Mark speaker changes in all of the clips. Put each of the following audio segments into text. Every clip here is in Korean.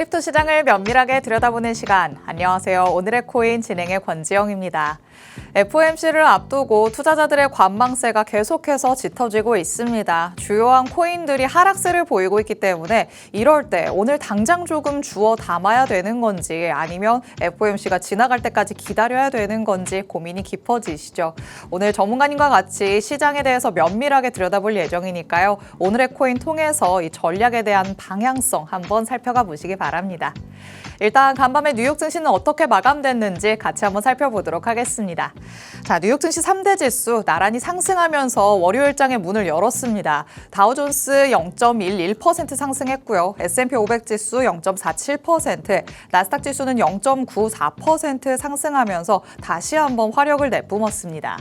Speaker 1: 크립토 시장을 면밀하게 들여다보는 시간. 안녕하세요. 오늘의 코인 진행의 권지영입니다. FOMC를 앞두고 투자자들의 관망세가 계속해서 짙어지고 있습니다. 주요한 코인들이 하락세를 보이고 있기 때문에 이럴 때 오늘 당장 조금 주워 담아야 되는 건지 아니면 FOMC가 지나갈 때까지 기다려야 되는 건지 고민이 깊어지시죠. 오늘 전문가님과 같이 시장에 대해서 면밀하게 들여다볼 예정이니까요. 오늘의 코인 통해서 이 전략에 대한 방향성 한번 살펴가 보시기 바랍니다. 일단 간밤에 뉴욕 증시는 어떻게 마감됐는지 같이 한번 살펴보도록 하겠습니다. 자, 뉴욕 증시 3대 지수 나란히 상승하면서 월요일장의 문을 열었습니다. 다우존스 0.11% 상승했고요. S&P 500 지수 0.47%, 나스닥 지수는 0.94% 상승하면서 다시 한번 화력을 내뿜었습니다.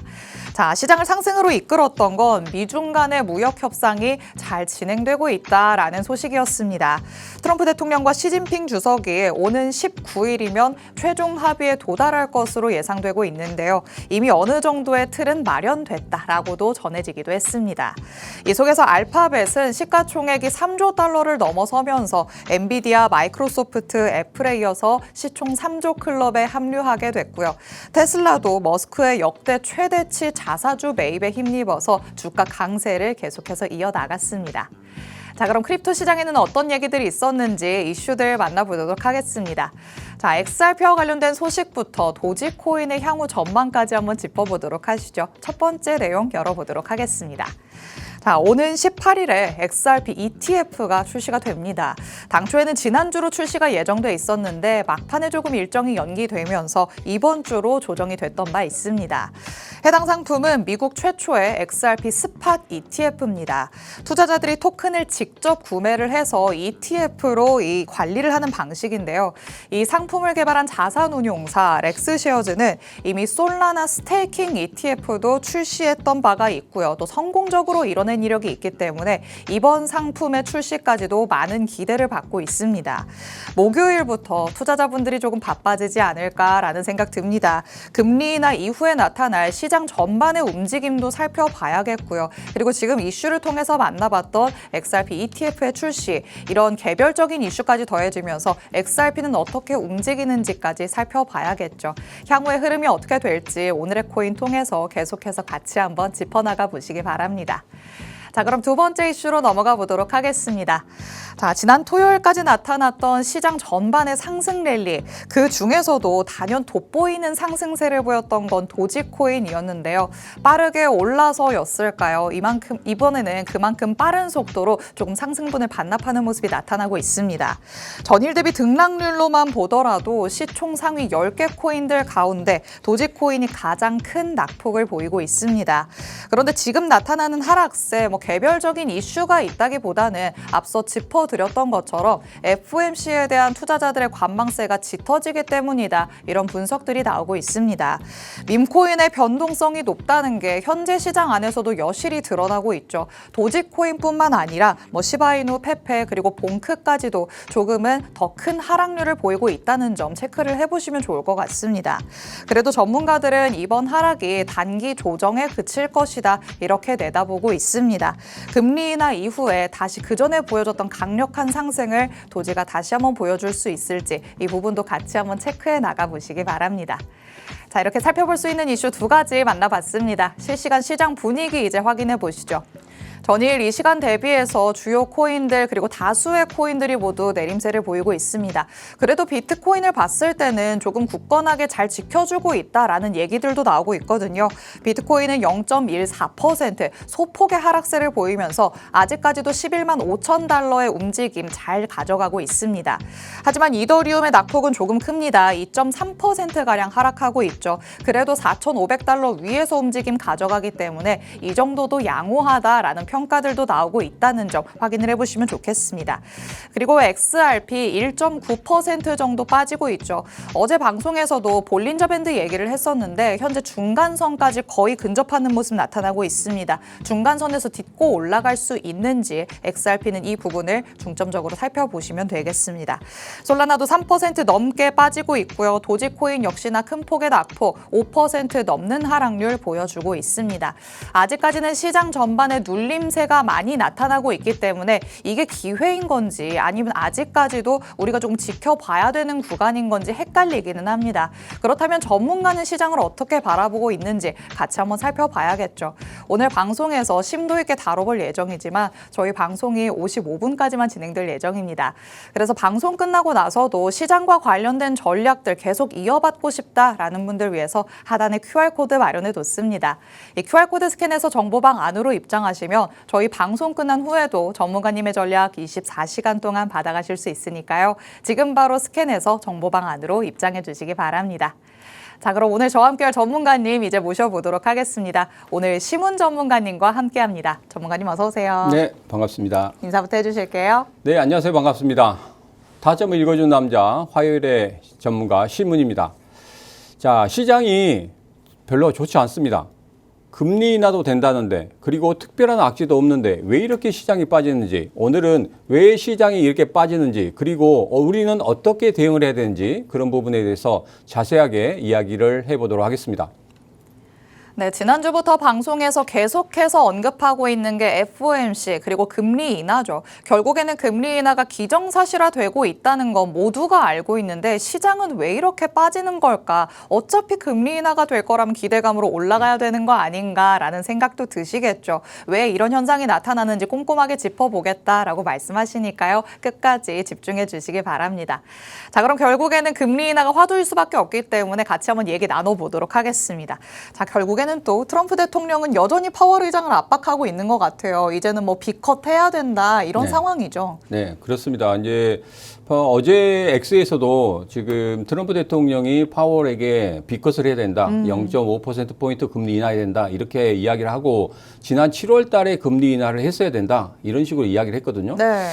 Speaker 1: 자, 시장을 상승으로 이끌었던 건 미중 간의 무역 협상이 잘 진행되고 있다라는 소식이었습니다. 트럼프 대통령과 시진핑 주석이 오는 19일이면 최종 합의에 도달할 것으로 예상되고 있는데요. 이미 어느 정도의 틀은 마련됐다라고도 전해지기도 했습니다. 이 속에서 알파벳은 시가총액이 3조 달러를 넘어서면서 엔비디아, 마이크로소프트, 애플에 이어서 시총 3조 클럽에 합류하게 됐고요. 테슬라도 머스크의 역대 최대치 자사주 매입에 힘입어서 주가 강세를 계속해서 이어나갔습니다. 자, 그럼 크립토 시장에는 어떤 얘기들이 있었는지 이슈들 만나보도록 하겠습니다. 자, XRP와 관련된 소식부터 도지코인의 향후 전망까지 한번 짚어보도록 하시죠. 첫 번째 내용 열어보도록 하겠습니다. 자, 오는 18일에 XRP ETF가 출시가 됩니다. 당초에는 지난주로 출시가 예정돼 있었는데 막판에 조금 일정이 연기되면서 이번 주로 조정이 됐던 바 있습니다. 해당 상품은 미국 최초의 XRP 스팟 ETF입니다. 투자자들이 토큰을 직접 구매를 해서 ETF로 이 관리를 하는 방식인데요. 이 상품을 개발한 자산운용사 렉스셰어즈는 이미 솔라나 스테이킹 ETF도 출시했던 바가 있고요. 또 성공적으로 이뤄낸 이력이 있기 때문에 이번 상품의 출시까지도 많은 기대를 받고 있습니다. 목요일부터 투자자분들이 조금 바빠지지 않을까라는 생각 듭니다. 금리 인하 이후에 나타날 시장 전반의 움직임도 살펴봐야겠고요. 그리고 지금 이슈를 통해서 만나봤던 XRP ETF의 출시, 이런 개별적인 이슈까지 더해지면서 XRP는 어떻게 움직이는지까지 살펴봐야겠죠. 향후의 흐름이 어떻게 될지 오늘의 코인 통해서 계속해서 같이 한번 짚어나가 보시기 바랍니다. 자, 그럼 두 번째 이슈로 넘어가 보도록 하겠습니다. 자, 지난 토요일까지 나타났던 시장 전반의 상승 랠리, 그 중에서도 단연 돋보이는 상승세를 보였던 건 도지코인이었는데요. 빠르게 올라서였을까요? 이번에는 그만큼 빠른 속도로 조금 상승분을 반납하는 모습이 나타나고 있습니다. 전일 대비 등락률로만 보더라도 시총 상위 10개 코인들 가운데 도지코인이 가장 큰 낙폭을 보이고 있습니다. 그런데 지금 나타나는 하락세, 개별적인 이슈가 있다기보다는 앞서 짚어드렸던 것처럼 FOMC에 대한 투자자들의 관망세가 짙어지기 때문이다. 이런 분석들이 나오고 있습니다. 밈코인의 변동성이 높다는 게 현재 시장 안에서도 여실히 드러나고 있죠. 도지코인뿐만 아니라 시바이누, 페페 그리고 봉크까지도 조금은 더 큰 하락률을 보이고 있다는 점 체크를 해보시면 좋을 것 같습니다. 그래도 전문가들은 이번 하락이 단기 조정에 그칠 것이다. 이렇게 내다보고 있습니다. 금리 인하 이후에 다시 그전에 보여줬던 강력한 상승을 도지가 다시 한번 보여줄 수 있을지 이 부분도 같이 한번 체크해 나가보시기 바랍니다. 자, 이렇게 살펴볼 수 있는 이슈 두 가지 만나봤습니다. 실시간 시장 분위기 이제 확인해 보시죠. 전일 이 시간 대비해서 주요 코인들 그리고 다수의 코인들이 모두 내림세를 보이고 있습니다. 그래도 비트코인을 봤을 때는 조금 굳건하게 잘 지켜주고 있다라는 얘기들도 나오고 있거든요. 비트코인은 0.14% 소폭의 하락세를 보이면서 아직까지도 11만 5천 달러의 움직임 잘 가져가고 있습니다. 하지만 이더리움의 낙폭은 조금 큽니다. 2.3%가량 하락하고 있죠. 그래도 4,500달러 위에서 움직임 가져가기 때문에 이 정도도 양호하다라는 평가들도 나오고 있다는 점 확인을 해보시면 좋겠습니다. 그리고 XRP 1.9% 정도 빠지고 있죠. 어제 방송에서도 볼린저 밴드 얘기를 했었는데 현재 중간선까지 거의 근접하는 모습 나타나고 있습니다. 중간선에서 딛고 올라갈 수 있는지 XRP는 이 부분을 중점적으로 살펴보시면 되겠습니다. 솔라나도 3% 넘게 빠지고 있고요. 도지코인 역시나 큰 폭의 낙폭 5% 넘는 하락률 보여주고 있습니다. 아직까지는 시장 전반의 눌림 조짐세가 많이 나타나고 있기 때문에 이게 기회인 건지 아니면 아직까지도 우리가 조금 지켜봐야 되는 구간인 건지 헷갈리기는 합니다. 그렇다면 전문가는 시장을 어떻게 바라보고 있는지 같이 한번 살펴봐야겠죠. 오늘 방송에서 심도 있게 다뤄볼 예정이지만 저희 방송이 55분까지만 진행될 예정입니다. 그래서 방송 끝나고 나서도 시장과 관련된 전략들 계속 이어받고 싶다라는 분들 위해서 하단에 QR코드 마련해뒀습니다. 이 QR코드 스캔해서 정보방 안으로 입장하시면 저희 방송 끝난 후에도 전문가님의 전략 24시간 동안 받아가실 수 있으니까요. 지금 바로 스캔해서 정보방 안으로 입장해 주시기 바랍니다. 자, 그럼 오늘 저와 함께할 전문가님 이제 모셔보도록 하겠습니다. 오늘 심훈 전문가님과 함께합니다. 전문가님 어서 오세요.
Speaker 2: 네, 반갑습니다.
Speaker 1: 인사부터 해주실게요.
Speaker 2: 네, 안녕하세요. 반갑습니다. 타점을 읽어준 남자 화요일의 전문가 심훈입니다. 자, 시장이 별로 좋지 않습니다. 금리 인하도 된다는데 그리고 특별한 악재도 없는데 왜 이렇게 시장이 빠지는지, 오늘은 왜 시장이 이렇게 빠지는지, 그리고 우리는 어떻게 대응을 해야 되는지 그런 부분에 대해서 자세하게 이야기를 해보도록 하겠습니다.
Speaker 1: 네, 지난주부터 방송에서 계속해서 언급하고 있는 게 FOMC 그리고 금리 인하죠. 결국에는 금리 인하가 기정사실화되고 있다는 건 모두가 알고 있는데 시장은 왜 이렇게 빠지는 걸까? 어차피 금리 인하가 될 거라면 기대감으로 올라가야 되는 거 아닌가라는 생각도 드시겠죠. 왜 이런 현상이 나타나는지 꼼꼼하게 짚어보겠다라고 말씀하시니까요. 끝까지 집중해 주시기 바랍니다. 자, 그럼 결국에는 금리 인하가 화두일 수밖에 없기 때문에 같이 한번 얘기 나눠보도록 하겠습니다. 자, 결국에는 또 트럼프 대통령은 여전히 파월 의장을 압박하고 있는 것 같아요. 이제는 뭐 B컷 해야 된다 이런 상황이죠.
Speaker 2: 네, 그렇습니다. 이제 어제 X에서도 지금 트럼프 대통령이 파월에게 B컷을 해야 된다. 0.5%포인트 금리 인하해야 된다. 이렇게 이야기를 하고 지난 7월 달에 금리 인하를 했어야 된다. 이런 식으로 이야기를 했거든요.
Speaker 1: 네.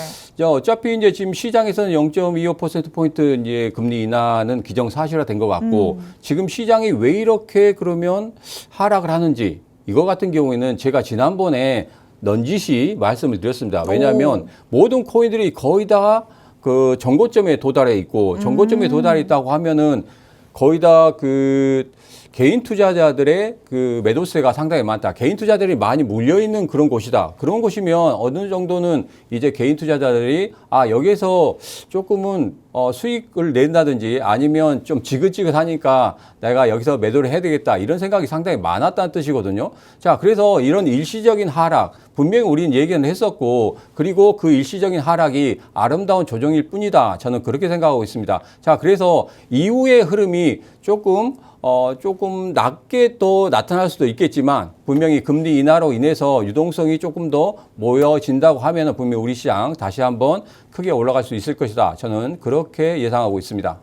Speaker 2: 어차피 이제 지금 시장에서는 0.25%포인트 이제 금리 인하는 기정사실화된 것 같고 지금 시장이 왜 이렇게 그러면 하락을 하는지, 이거 같은 경우에는 제가 지난번에 넌지시 말씀을 드렸습니다. 왜냐하면 모든 코인들이 거의 다 그 정고점에 도달해 있고 정고점에 도달해 있다고 하면은 거의 다 그 개인 투자자들의 그 매도세가 상당히 많다. 개인 투자들이 많이 물려 있는 그런 곳이다. 그런 곳이면 어느 정도는 이제 개인 투자자들이 여기에서 조금은 수익을 낸다든지 아니면 좀 지긋지긋하니까 내가 여기서 매도를 해야 되겠다. 이런 생각이 상당히 많았다는 뜻이거든요. 자, 그래서 이런 일시적인 하락, 분명히 우리는 얘기는 했었고, 그리고 그 일시적인 하락이 아름다운 조정일 뿐이다. 저는 그렇게 생각하고 있습니다. 자, 그래서 이후의 흐름이 조금 낮게 또 나타날 수도 있겠지만 분명히 금리 인하로 인해서 유동성이 조금 더 모여진다고 하면 분명히 우리 시장 다시 한번 크게 올라갈 수 있을 것이다. 저는 그렇게 예상하고 있습니다.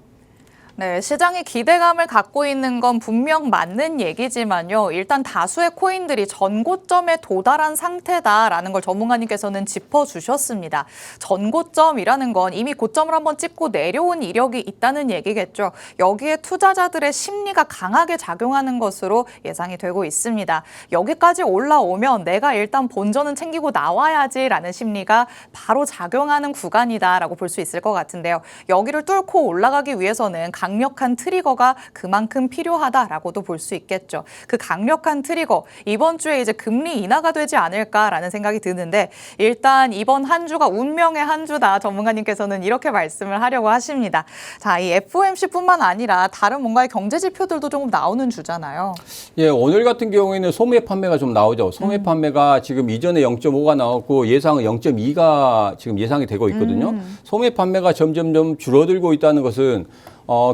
Speaker 1: 네, 시장이 기대감을 갖고 있는 건 분명 맞는 얘기지만요. 일단 다수의 코인들이 전고점에 도달한 상태다라는 걸 전문가님께서는 짚어주셨습니다. 전고점이라는 건 이미 고점을 한번 찍고 내려온 이력이 있다는 얘기겠죠. 여기에 투자자들의 심리가 강하게 작용하는 것으로 예상이 되고 있습니다. 여기까지 올라오면 내가 일단 본전은 챙기고 나와야지라는 심리가 바로 작용하는 구간이다라고 볼 수 있을 것 같은데요. 여기를 뚫고 올라가기 위해서는 강력한 트리거가 그만큼 필요하다라고도 볼 수 있겠죠. 그 강력한 트리거, 이번 주에 이제 금리 인하가 되지 않을까라는 생각이 드는데 일단 이번 한 주가 운명의 한 주다. 전문가님께서는 이렇게 말씀을 하려고 하십니다. 자, 이 FOMC뿐만 아니라 다른 뭔가의 경제 지표들도 조금 나오는 주잖아요.
Speaker 2: 예, 오늘 같은 경우에는 소매 판매가 좀 나오죠. 소매 판매가 지금 이전에 0.5가 나왔고 예상은 0.2가 지금 예상이 되고 있거든요. 소매 판매가 점점점 줄어들고 있다는 것은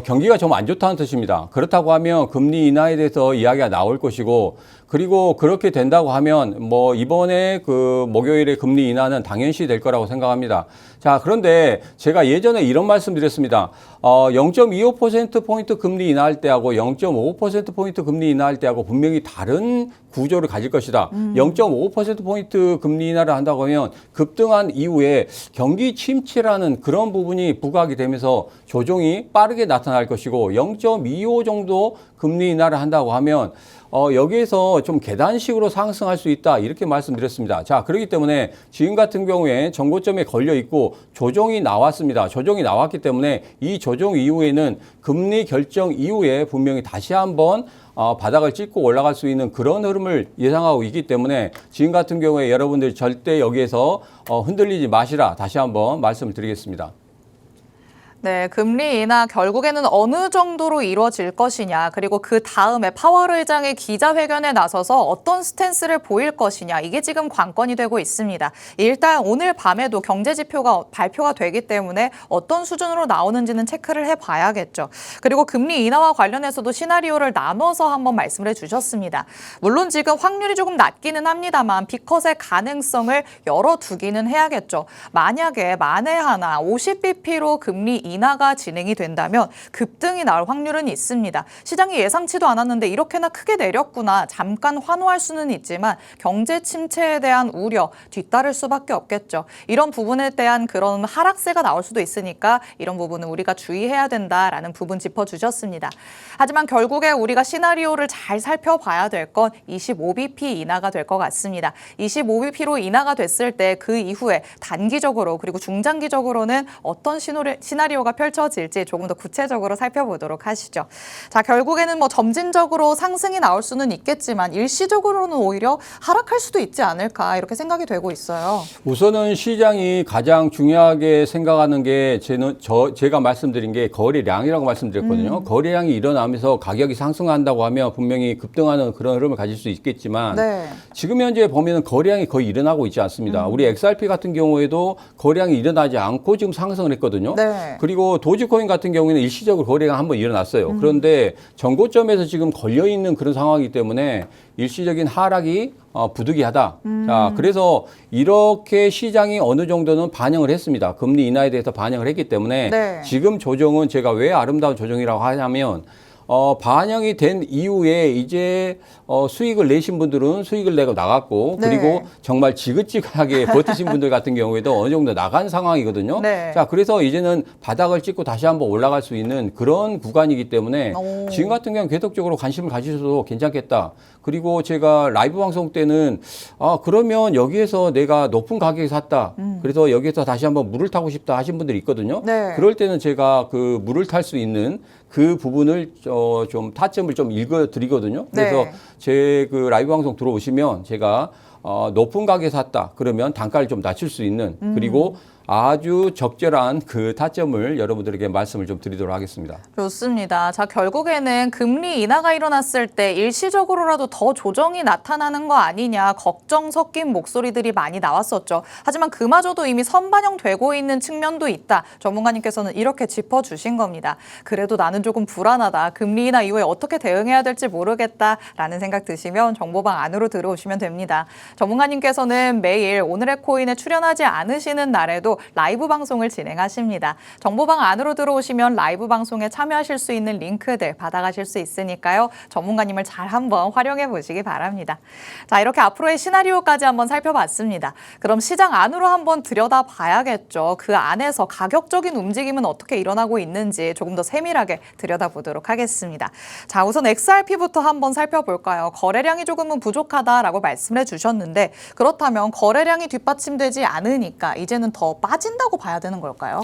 Speaker 2: 경기가 좀 안 좋다는 뜻입니다. 그렇다고 하면 금리 인하에 대해서 이야기가 나올 것이고, 그리고 그렇게 된다고 하면 뭐 이번에 그 목요일에 금리 인하는 당연시 될 거라고 생각합니다. 자, 그런데 제가 예전에 이런 말씀 드렸습니다. 0.25%포인트 금리 인하할 때하고 0.5%포인트 금리 인하할 때하고 분명히 다른 구조를 가질 것이다. 0.5%포인트 금리 인하를 한다고 하면 급등한 이후에 경기 침체라는 그런 부분이 부각이 되면서 조정이 빠르게 나타날 것이고 0.25 정도 금리 인하를 한다고 하면 여기에서 좀 계단식으로 상승할 수 있다 이렇게 말씀드렸습니다. 자, 그렇기 때문에 지금 같은 경우에 전고점에 걸려 있고 조정이 나왔습니다. 조정이 나왔기 때문에 이 조정 이후에는 금리 결정 이후에 분명히 다시 한번 바닥을 찍고 올라갈 수 있는 그런 흐름을 예상하고 있기 때문에 지금 같은 경우에 여러분들이 절대 여기에서 흔들리지 마시라 다시 한번 말씀을 드리겠습니다.
Speaker 1: 네, 금리 인하 결국에는 어느 정도로 이루어질 것이냐, 그리고 그 다음에 파월 의장의 기자회견에 나서서 어떤 스탠스를 보일 것이냐, 이게 지금 관건이 되고 있습니다. 일단 오늘 밤에도 경제 지표가 발표가 되기 때문에 어떤 수준으로 나오는지는 체크를 해봐야겠죠. 그리고 금리 인하와 관련해서도 시나리오를 나눠서 한번 말씀을 해주셨습니다. 물론 지금 확률이 조금 낮기는 합니다만 B컷의 가능성을 열어두기는 해야겠죠. 만약에 만에 하나 50bp로 금리 인하가 진행이 된다면 급등이 나올 확률은 있습니다. 시장이 예상치도 않았는데 이렇게나 크게 내렸구나. 잠깐 환호할 수는 있지만 경제 침체에 대한 우려 뒤따를 수밖에 없겠죠. 이런 부분에 대한 그런 하락세가 나올 수도 있으니까 이런 부분은 우리가 주의해야 된다라는 부분 짚어주셨습니다. 하지만 결국에 우리가 시나리오를 잘 살펴봐야 될 건 25bp 인하가 될 것 같습니다. 25bp로 인하가 됐을 때 그 이후에 단기적으로 그리고 중장기적으로는 어떤 시나리오가 펼쳐질지 조금 더 구체적으로 살펴보도록 하시죠. 자, 결국에는 뭐 점진적으로 상승이 나올 수는 있겠지만 일시적으로는 오히려 하락할 수도 있지 않을까 이렇게 생각이 되고 있어요.
Speaker 2: 우선은 시장이 가장 중요하게 생각하는 게 제가 말씀드린 게 거래량이라고 말씀드렸거든요. 거래량이 일어나면서 가격이 상승한다고 하면 분명히 급등하는 그런 흐름을 가질 수 있겠지만
Speaker 1: 네.
Speaker 2: 지금 현재 보면은 거래량이 거의 일어나고 있지 않습니다. 우리 XRP 같은 경우에도 거래량이 일어나지 않고 지금 상승을 했거든요.
Speaker 1: 네.
Speaker 2: 그리고 도지코인 같은 경우에는 일시적으로 거래가 한번 일어났어요. 그런데 전고점에서 지금 걸려 있는 그런 상황이기 때문에 일시적인 하락이 부득이하다. 자, 그래서 이렇게 시장이 어느 정도는 반영을 했습니다. 금리 인하에 대해서 반영을 했기 때문에
Speaker 1: 네.
Speaker 2: 지금 조정은 제가 왜 아름다운 조정이라고 하냐면 반영이 된 이후에 이제 수익을 내신 분들은 수익을 내고 나갔고
Speaker 1: 네.
Speaker 2: 그리고 정말 지긋지긋하게 버티신 분들 같은 경우에도 어느 정도 나간 상황이거든요.
Speaker 1: 네.
Speaker 2: 자, 그래서 이제는 바닥을 찍고 다시 한번 올라갈 수 있는 그런 구간이기 때문에
Speaker 1: 오.
Speaker 2: 지금 같은 경우는 계속적으로 관심을 가지셔도 괜찮겠다. 그리고 제가 라이브 방송 때는 그러면 여기에서 내가 높은 가격에 샀다. 그래서 여기에서 다시 한번 물을 타고 싶다 하신 분들이 있거든요.
Speaker 1: 네.
Speaker 2: 그럴 때는 제가 그 물을 탈 수 있는 그 부분을 좀 타점을 좀 읽어드리거든요. 그래서
Speaker 1: 네.
Speaker 2: 제 그 라이브 방송 들어오시면 제가 높은 가격에 샀다. 그러면 단가를 좀 낮출 수 있는 그리고 아주 적절한 그 타점을 여러분들에게 말씀을 좀 드리도록 하겠습니다.
Speaker 1: 좋습니다. 자, 결국에는 금리 인하가 일어났을 때 일시적으로라도 더 조정이 나타나는 거 아니냐 걱정 섞인 목소리들이 많이 나왔었죠. 하지만 그마저도 이미 선반영되고 있는 측면도 있다. 전문가님께서는 이렇게 짚어주신 겁니다. 그래도 나는 조금 불안하다. 금리 인하 이후에 어떻게 대응해야 될지 모르겠다라는 생각 드시면 정보방 안으로 들어오시면 됩니다. 전문가님께서는 매일 오늘의 코인에 출연하지 않으시는 날에도 라이브 방송을 진행하십니다. 정보방 안으로 들어오시면 라이브 방송에 참여하실 수 있는 링크들 받아가실 수 있으니까요. 전문가님을 잘 한번 활용해 보시기 바랍니다. 자, 이렇게 앞으로의 시나리오까지 한번 살펴봤습니다. 그럼 시장 안으로 한번 들여다봐야겠죠. 그 안에서 가격적인 움직임은 어떻게 일어나고 있는지 조금 더 세밀하게 들여다보도록 하겠습니다. 자, 우선 XRP부터 한번 살펴볼까요? 거래량이 조금은 부족하다라고 말씀을 해주셨는데 그렇다면 거래량이 뒷받침되지 않으니까 이제는 더 빠진다고 봐야 되는 걸까요?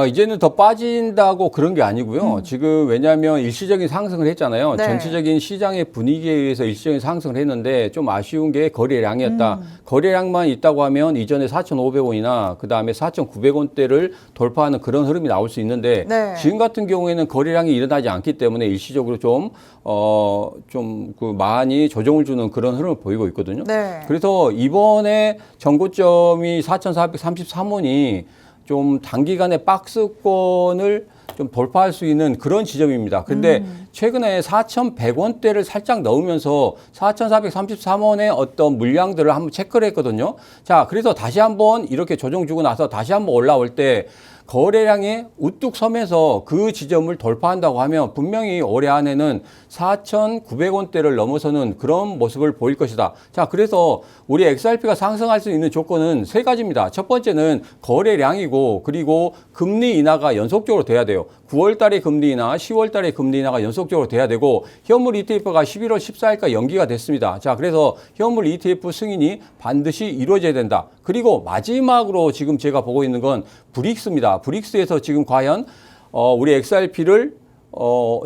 Speaker 2: 이제는 더 빠진다고 그런 게 아니고요. 지금 왜냐하면 일시적인 상승을 했잖아요.
Speaker 1: 네.
Speaker 2: 전체적인 시장의 분위기에 의해서 일시적인 상승을 했는데 좀 아쉬운 게 거래량이었다. 거래량만 있다고 하면 이전에 4,500원이나 그다음에 4,900원대를 돌파하는 그런 흐름이 나올 수 있는데
Speaker 1: 네.
Speaker 2: 지금 같은 경우에는 거래량이 일어나지 않기 때문에 일시적으로 좀 많이 조정을 주는 그런 흐름을 보이고 있거든요.
Speaker 1: 네.
Speaker 2: 그래서 이번에 전고점이 4,433원이 좀 단기간에 박스권을 좀 돌파할 수 있는 그런 지점입니다. 근데 최근에 4,100원대를 살짝 넣으면서 4,433원의 어떤 물량들을 한번 체크를 했거든요. 자, 그래서 다시 한번 이렇게 조정 주고 나서 다시 한번 올라올 때 거래량이 우뚝 서면서 그 지점을 돌파한다고 하면 분명히 올해 안에는 4,900원대를 넘어서는 그런 모습을 보일 것이다. 자, 그래서 우리 XRP가 상승할 수 있는 조건은 세 가지입니다. 첫 번째는 거래량이고 그리고 금리 인하가 연속적으로 돼야 돼요. 돼요. 9월 달에 금리 인하, 10월 달에 금리 인하가 연속적으로 돼야 되고 현물 ETF가 11월 14일까지 연기가 됐습니다. 자, 그래서 현물 ETF 승인이 반드시 이루어져야 된다. 그리고 마지막으로 지금 제가 보고 있는 건 브릭스입니다. 브릭스에서 지금 과연 우리 XRP를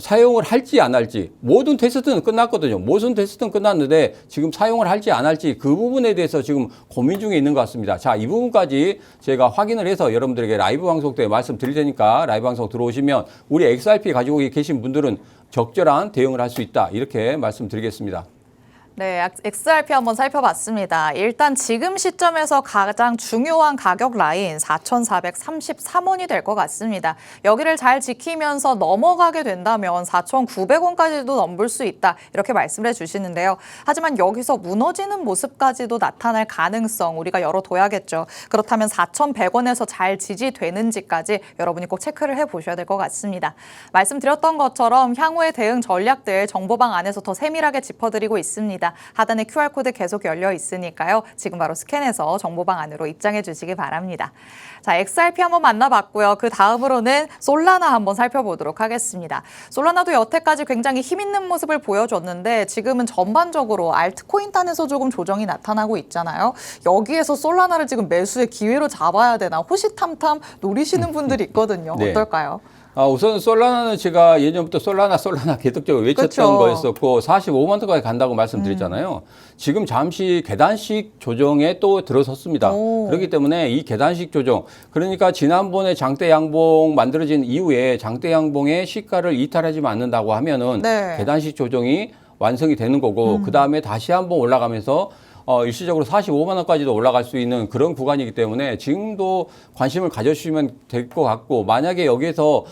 Speaker 2: 사용을 할지 안 할지 모든 테스트는 끝났거든요. 모든 테스트는 끝났는데 지금 사용을 할지 안 할지 그 부분에 대해서 지금 고민 중에 있는 것 같습니다. 자, 이 부분까지 제가 확인을 해서 여러분들에게 라이브 방송 때 말씀드릴 테니까 라이브 방송 들어오시면 우리 XRP 가지고 계신 분들은 적절한 대응을 할 수 있다. 이렇게 말씀드리겠습니다.
Speaker 1: 네, XRP 한번 살펴봤습니다. 일단 지금 시점에서 가장 중요한 가격 라인 4,433원이 될 것 같습니다. 여기를 잘 지키면서 넘어가게 된다면 4,900원까지도 넘을 수 있다. 이렇게 말씀을 해주시는데요. 하지만 여기서 무너지는 모습까지도 나타날 가능성 우리가 열어둬야겠죠. 그렇다면 4,100원에서 잘 지지되는지까지 여러분이 꼭 체크를 해보셔야 될 것 같습니다. 말씀드렸던 것처럼 향후의 대응 전략들 정보방 안에서 더 세밀하게 짚어드리고 있습니다. 하단에 QR코드 계속 열려 있으니까요. 지금 바로 스캔해서 정보방 안으로 입장해 주시기 바랍니다. 자, XRP 한번 만나봤고요. 그 다음으로는 솔라나 한번 살펴보도록 하겠습니다. 솔라나도 여태까지 굉장히 힘있는 모습을 보여줬는데 지금은 전반적으로 알트코인 단에서 조금 조정이 나타나고 있잖아요. 여기에서 솔라나를 지금 매수의 기회로 잡아야 되나 호시탐탐 노리시는 분들이 있거든요.
Speaker 2: 네.
Speaker 1: 어떨까요?
Speaker 2: 우선 솔라나는 제가 예전부터 솔라나 계속적으로 외쳤던
Speaker 1: 그쵸.
Speaker 2: 거였었고 45만 원까지 간다고 말씀드렸잖아요. 지금 잠시 계단식 조정에 또 들어섰습니다. 그렇기 때문에 이 계단식 조정, 그러니까 지난번에 장대 양봉 만들어진 이후에 장대 양봉의 시가를 이탈하지 않는다고 하면은
Speaker 1: 네.
Speaker 2: 계단식 조정이 완성이 되는 거고 그 다음에 다시 한번 올라가면서 일시적으로 45만 원까지도 올라갈 수 있는 그런 구간이기 때문에 지금도 관심을 가져주시면 될 것 같고, 만약에 여기에서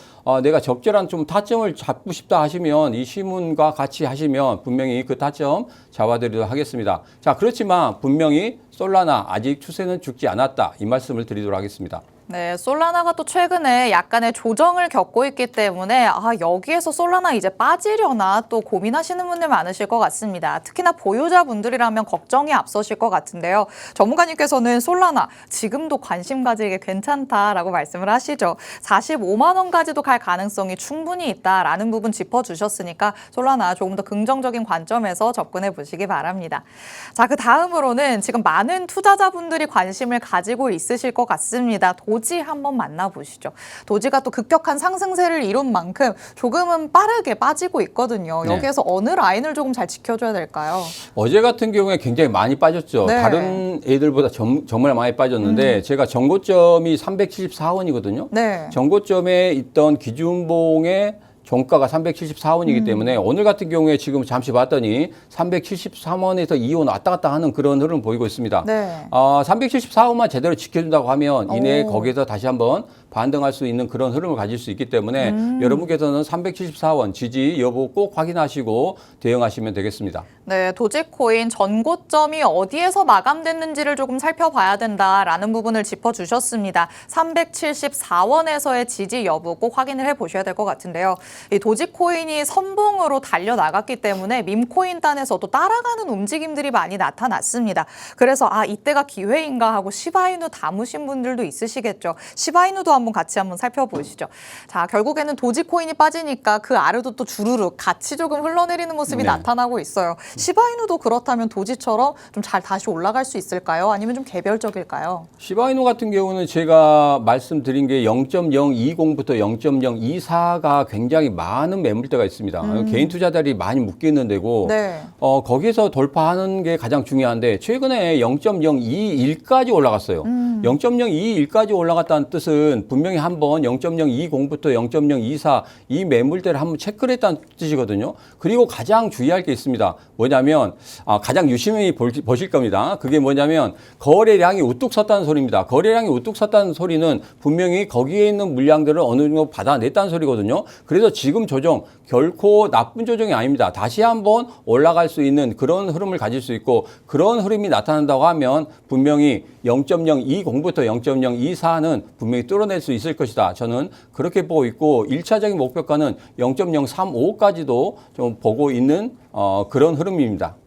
Speaker 2: 내가 적절한 좀 타점을 잡고 싶다 하시면 이 시문과 같이 하시면 분명히 그 타점 잡아드리도록 하겠습니다. 자, 그렇지만 분명히 솔라나 아직 추세는 죽지 않았다, 이 말씀을 드리도록 하겠습니다.
Speaker 1: 네, 솔라나가 또 최근에 약간의 조정을 겪고 있기 때문에 여기에서 솔라나 이제 빠지려나 또 고민하시는 분들 많으실 것 같습니다. 특히나 보유자분들이라면 걱정이 앞서실 것 같은데요. 전문가님께서는 솔라나 지금도 관심 가지기 괜찮다라고 말씀을 하시죠. 45만 원까지도 갈 가능성이 충분히 있다라는 부분 짚어주셨으니까 솔라나 조금 더 긍정적인 관점에서 접근해 보시기 바랍니다. 자, 그 다음으로는 지금 많은 투자자분들이 관심을 가지고 있으실 것 같습니다. 도지 한번 만나보시죠. 도지가 또 급격한 상승세를 이룬 만큼 조금은 빠르게 빠지고 있거든요.
Speaker 2: 네.
Speaker 1: 여기에서 어느 라인을 조금 잘 지켜줘야 될까요?
Speaker 2: 어제 같은 경우에 굉장히 많이 빠졌죠.
Speaker 1: 네.
Speaker 2: 다른 애들보다 정말 많이 빠졌는데 제가 전고점이 374원이거든요.
Speaker 1: 네.
Speaker 2: 전고점에 있던 기준봉의 종가가 374원이기 때문에 오늘 같은 경우에 지금 잠시 봤더니 373원에서 2원 왔다 갔다 하는 그런 흐름을 보이고 있습니다.
Speaker 1: 네.
Speaker 2: 374원만 제대로 지켜준다고 하면 이내
Speaker 1: 오.
Speaker 2: 거기에서 다시 한번 반등할 수 있는 그런 흐름을 가질 수 있기 때문에 여러분께서는 374원 지지 여부 꼭 확인하시고 대응하시면 되겠습니다.
Speaker 1: 네, 도지코인 전고점이 어디에서 마감됐는지를 조금 살펴봐야 된다라는 부분을 짚어주셨습니다. 374원에서의 지지 여부 꼭 확인을 해보셔야 될 것 같은데요. 이 도지코인이 선봉으로 달려나갔기 때문에 밈코인 단에서도 따라가는 움직임들이 많이 나타났습니다. 그래서 이때가 기회인가 하고 시바이누 담으신 분들도 있으시겠죠. 시바이누도 한번 살펴보시죠. 자, 결국에는 도지코인이 빠지니까 그 아래도 또 주르륵 같이 조금 흘러내리는 모습이
Speaker 2: 네.
Speaker 1: 나타나고 있어요. 시바이누도 그렇다면 도지처럼 좀 잘 다시 올라갈 수 있을까요? 아니면 좀 개별적일까요?
Speaker 2: 시바이누 같은 경우는 제가 말씀드린 게 0.020부터 0.024가 굉장히 많은 매물대가 있습니다. 개인 투자자들이 많이 묶여 있는 데고
Speaker 1: 네.
Speaker 2: 거기서 돌파하는 게 가장 중요한데 최근에 0.021까지 올라갔어요. 0.021까지 올라갔다는 뜻은 분명히 한번 0.020부터 0.024 이 매물대를 한번 체크를 했다는 뜻이거든요. 그리고 가장 주의할 게 있습니다. 뭐냐면 가장 유심히 보실 겁니다. 그게 뭐냐면 거래량이 우뚝 섰다는 소리입니다. 거래량이 우뚝 섰다는 소리는 분명히 거기에 있는 물량들을 어느 정도 받아냈다는 소리거든요. 그래서 지금 조정 결코 나쁜 조정이 아닙니다. 다시 한번 올라갈 수 있는 그런 흐름을 가질 수 있고, 그런 흐름이 나타난다고 하면 분명히 0.020부터 0.024는 분명히 뚫어낼 수 있을 것이다. 저는 그렇게 보고 있고 1차적인 목표가는 0.035까지도 좀 보고 있는 그런 흐름입니다.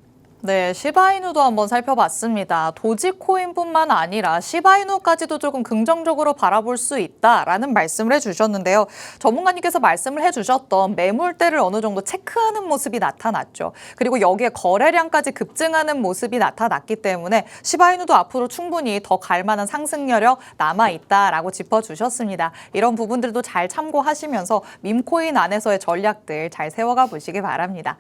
Speaker 1: 네, 시바이누도 한번 살펴봤습니다. 도지코인뿐만 아니라 시바이누까지도 조금 긍정적으로 바라볼 수 있다라는 말씀을 해주셨는데요. 전문가님께서 말씀을 해주셨던 매물대를 어느 정도 체크하는 모습이 나타났죠. 그리고 여기에 거래량까지 급증하는 모습이 나타났기 때문에 시바이누도 앞으로 충분히 더 갈 만한 상승 여력 남아있다라고 짚어주셨습니다. 이런 부분들도 잘 참고하시면서 밈코인 안에서의 전략들 잘 세워가 보시기 바랍니다.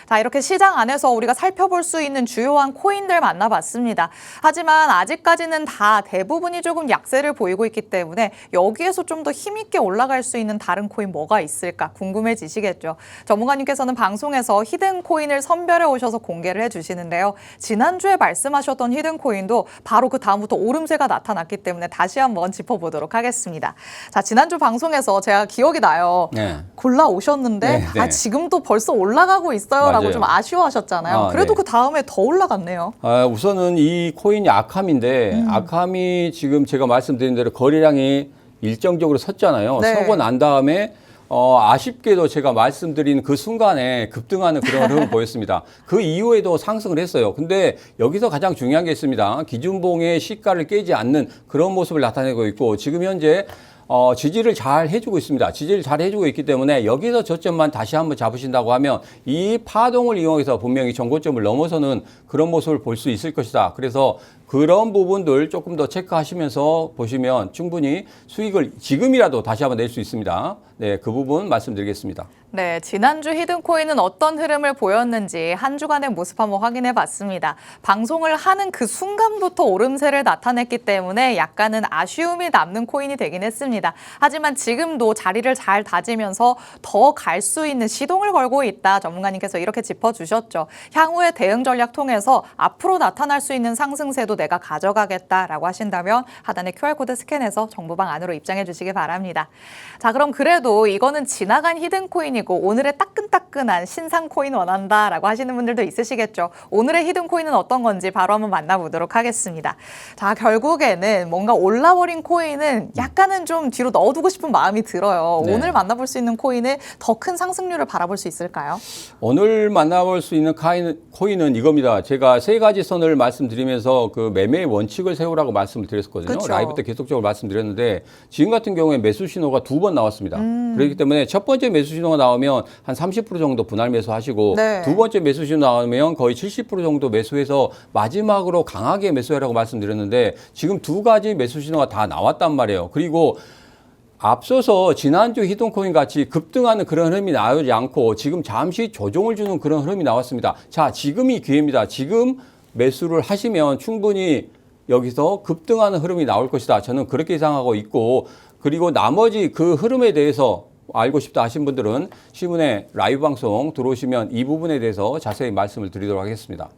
Speaker 1: 자, 이렇게 시장 안에서 우리가 살펴볼 수 있는 주요한 코인들 만나봤습니다. 하지만 아직까지는 다 대부분이 조금 약세를 보이고 있기 때문에 여기에서 좀 더 힘있게 올라갈 수 있는 다른 코인 뭐가 있을까 궁금해지시겠죠. 전문가님께서는 방송에서 히든 코인을 선별해 오셔서 공개를 해주시는데요. 지난주에 말씀하셨던 히든 코인도 바로 그 다음부터 오름세가 나타났기 때문에 다시 한번 짚어보도록 하겠습니다. 자, 지난주 방송에서 제가 기억이 나요.
Speaker 2: 네.
Speaker 1: 골라 오셨는데
Speaker 2: 네, 네.
Speaker 1: 지금도 벌써 올라가고 있어요라고
Speaker 2: 맞아요.
Speaker 1: 좀 아쉬워하셨잖아요. 그래도
Speaker 2: 네.
Speaker 1: 그 다음에 더 올라갔네요.
Speaker 2: 우선은 이 코인이 아캄인데 아캄이 지금 제가 말씀드린 대로 거래량이 일정적으로 섰잖아요.
Speaker 1: 네.
Speaker 2: 서고 난 다음에 아쉽게도 제가 말씀드린 그 순간에 급등하는 그런 흐름을 보였습니다. 그 이후에도 상승을 했어요. 근데 여기서 가장 중요한 게 있습니다. 기준봉의 시가를 깨지 않는 그런 모습을 나타내고 있고 지금 현재 지지를 잘 해주고 있습니다. 지지를 잘 해주고 있기 때문에 여기서 저점만 다시 한번 잡으신다고 하면 이 파동을 이용해서 분명히 정고점을 넘어서는 그런 모습을 볼 수 있을 것이다. 그래서 그런 부분들 조금 더 체크하시면서 보시면 충분히 수익을 지금이라도 다시 한번 낼 수 있습니다. 네, 그 부분 말씀드리겠습니다.
Speaker 1: 네, 지난주 히든코인은 어떤 흐름을 보였는지 한 주간의 모습 한번 확인해 봤습니다. 방송을 하는 그 순간부터 오름세를 나타냈기 때문에 약간은 아쉬움이 남는 코인이 되긴 했습니다. 하지만 지금도 자리를 잘 다지면서 더 갈 수 있는 시동을 걸고 있다. 전문가님께서 이렇게 짚어주셨죠. 향후의 대응 전략 통해서 앞으로 나타날 수 있는 상승세도 내가 가져가겠다라고 하신다면 하단의 QR코드 스캔해서 정보방 안으로 입장해 주시기 바랍니다. 자, 그럼 그래도 이거는 지나간 히든코인이고 오늘의 따끈따끈한 신상 코인 원한다라고 하시는 분들도 있으시겠죠. 오늘의 히든 코인은 어떤 건지 바로 한번 만나보도록 하겠습니다. 자, 결국에는 뭔가 올라버린 코인은 약간은 좀 뒤로 넣어두고 싶은 마음이 들어요.
Speaker 2: 네.
Speaker 1: 오늘 만나볼 수 있는 코인은 더 큰 상승률을 바라볼 수 있을까요?
Speaker 2: 오늘 만나볼 수 있는 코인은 이겁니다. 제가 세 가지 선을 말씀드리면서 그 매매의 원칙을 세우라고 말씀을 드렸거든요.
Speaker 1: 그쵸.
Speaker 2: 라이브 때 계속적으로 말씀드렸는데 지금 같은 경우에 매수 신호가 2번 나왔습니다. 그렇기 때문에 첫 번째 매수 신호가 나오면 한 30% 정도 분할 매수하시고
Speaker 1: 네.
Speaker 2: 두 번째 매수 신호 나오면 거의 70% 정도 매수해서 마지막으로 강하게 매수하라고 말씀드렸는데 지금 두 가지 매수 신호가 다 나왔단 말이에요. 그리고 앞서서 지난주 히든코인 같이 급등하는 그런 흐름이 나오지 않고 지금 잠시 조정을 주는 그런 흐름이 나왔습니다. 자, 지금이 기회입니다. 지금 매수를 하시면 충분히 여기서 급등하는 흐름이 나올 것이다. 저는 그렇게 예상하고 있고 그리고 나머지 그 흐름에 대해서 알고 싶다 하신 분들은 시문에 라이브 방송 들어오시면 이 부분에 대해서 자세히 말씀을 드리도록 하겠습니다.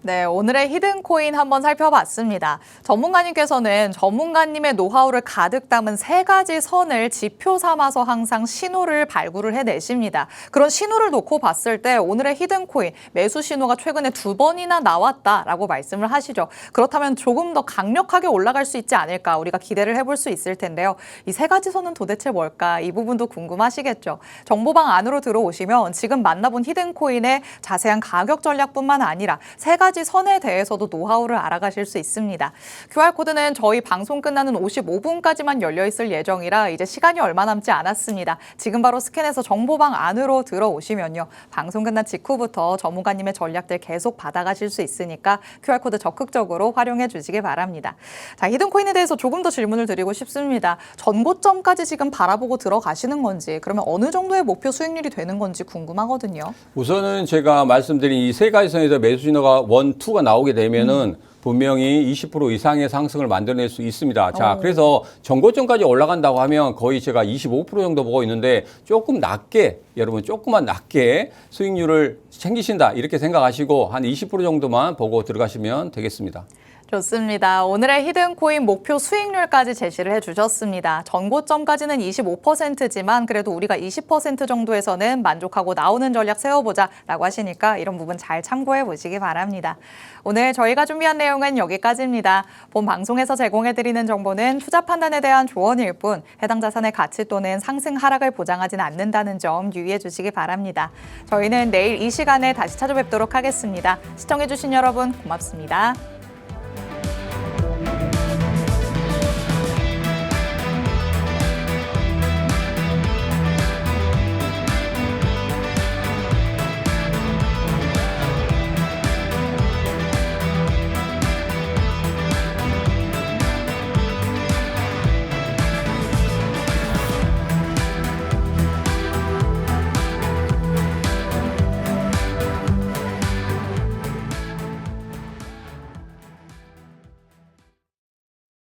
Speaker 1: 네, 오늘의 히든코인 한번 살펴봤습니다. 전문가님께서는 전문가님의 노하우를 가득 담은 세 가지 선을 지표 삼아서 항상 신호를 발굴을 해내십니다. 그런 신호를 놓고 봤을 때 오늘의 히든코인 매수 신호가 최근에 2번이나 나왔다라고 말씀을 하시죠. 그렇다면 조금 더 강력하게 올라갈 수 있지 않을까 우리가 기대를 해볼 수 있을 텐데요. 이 세 가지 선은 도대체 뭘까? 이 부분도 궁금하시겠죠. 정보방 안으로 들어오시면 지금 만나본 히든코인의 자세한 가격 전략뿐만 아니라 세 가지 선에 대해서도 노하우를 알아가실 수 있습니다. QR코드는 저희 방송 끝나는 55분까지만 열려있을 예정이라 이제 시간이 얼마 남지 않았습니다. 지금 바로 스캔해서 정보방 안으로 들어오시면요. 방송 끝난 직후부터 전문가님의 전략들 계속 받아가실 수 있으니까 QR코드 적극적으로 활용해 주시기 바랍니다. 자, 히든코인에 대해서 조금 더 질문을 드리고 싶습니다. 전고점까지 지금 바라보고 들어가시는 건지 그러면 어느 정도의 목표 수익률이 되는 건지 궁금하거든요.
Speaker 2: 우선은 제가 말씀드린 이 세 가지 선에서 매수 신호가 1, 2가 나오게 되면은 분명히 20% 이상의 상승을 만들어낼 수 있습니다. 자, 그래서 전고점까지 올라간다고 하면 거의 제가 25% 정도 보고 있는데 조금 낮게, 여러분 조금만 낮게 수익률을 챙기신다 이렇게 생각하시고 한 20% 정도만 보고 들어가시면 되겠습니다.
Speaker 1: 좋습니다. 오늘의 히든코인 목표 수익률까지 제시를 해주셨습니다. 전고점까지는 25%지만 그래도 우리가 20% 정도에서는 만족하고 나오는 전략 세워보자라고 하시니까 이런 부분 잘 참고해 보시기 바랍니다. 오늘 저희가 준비한 내용은 여기까지입니다. 본 방송에서 제공해드리는 정보는 투자 판단에 대한 조언일 뿐 해당 자산의 가치 또는 상승 하락을 보장하지는 않는다는 점 유의해 주시기 바랍니다. 저희는 내일 이 시간에 다시 찾아뵙도록 하겠습니다. 시청해주신 여러분 고맙습니다.